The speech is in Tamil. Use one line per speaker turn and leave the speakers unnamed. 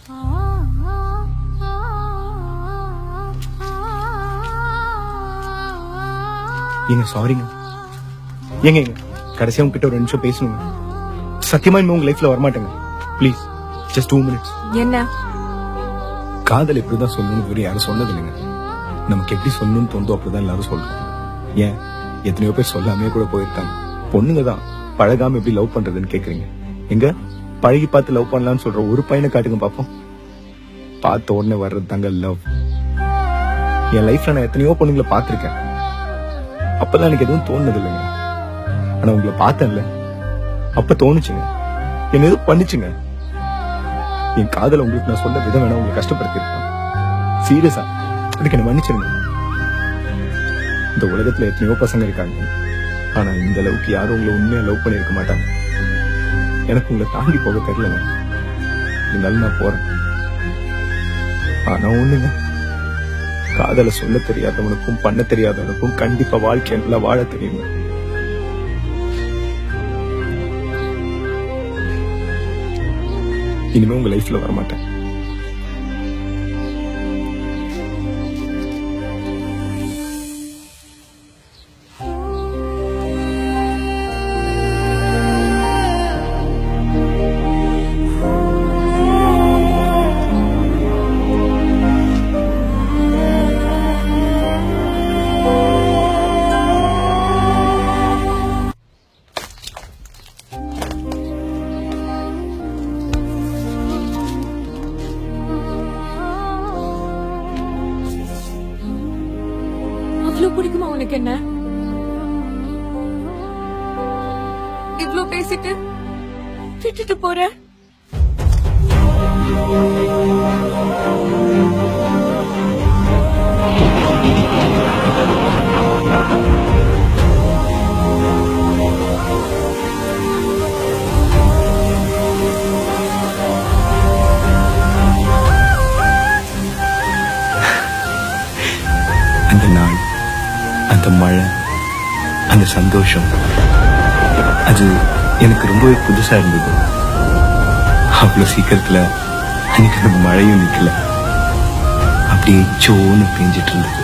ஏங்க சாரிங்க. ஏங்க கடைசியா உங்ககிட்ட ஒரு நிமிஷம் பேசணுங்க. சத்தியமா இனிமே உங்க லைஃப்ல வரமாட்டேங்க. Please just 2 minutes.
என்ன
காதல் எப்படிதான் சொல்லணும்னு வேற யாரும் சொன்னது இல்லைங்க. நமக்கு எப்படி சொல்லணும்னு தோணுதோ அப்படிதான் எல்லாரும் சொல்றோம். ஏன் எத்தனையோ பேர் சொல்லாமே கூட போயிருக்காங்க. பொண்ணுங்க தான் பழகாம எப்படி லவ் பண்றதுன்னு கேக்குறீங்க. எங்க பழகி பார்த்து லவ் பண்ணலாம்னு சொல்ற ஒரு பையனை காட்டுங்க பாப்போம். பார்த்த உடனே வர்றது தாங்க லவ். என் லைஃப்ல நான் எத்தனையோ பொண்ணுங்களை பார்த்திருக்கேன். அப்பதான் எனக்கு எதுவும் தோணுது இல்லைங்க. ஆனா உங்களை பார்த்தேன்ல, அப்ப தோணுச்சுங்க. என்ன எதுவும் பண்ணிச்சுங்க. என் காதல உங்களுக்கு நான் சொன்ன விதம் வேணா உங்களை கஷ்டப்படுத்திருப்பேன். சீரியஸா அதுக்கு என்ன மன்னிச்சிருங்க. இந்த உலகத்துல எத்தனையோ பசங்க இருக்காங்க. ஆனா இந்த அளவுக்கு யாரும் உங்களை உண்மையா லவ் பண்ணிருக்க மாட்டாங்க. எனக்கு உங்களை தாண்டி போக தெரியலங்க. இருந்தாலும் நான் போறேன். ஆனா ஒண்ணுங்க, காதல சொல்ல தெரியாதவனுக்கும் பண்ண தெரியாதவனுக்கும் கண்டிப்பா வாழ்க்கை நல்லா வாழ தெரியுங்க. இனிமே உங்க லைஃப்ல வரமாட்டேன்.
அவ்வளவு பிடிக்குமா உனக்கு? என்ன இவ்ளோ பேசிட்டு விட்டுட்டு போற?
அந்த நாள், அந்த மழை, அந்த சந்தோஷம், அது எனக்கு ரொம்பவே புதுசா இருந்தது. அவ்வளவு சீக்கிரத்துல அன்னைக்கு அந்த மழையும் நிக்கல, அப்படியே சோன்னு பெஞ்சிட்டு இருந்தது.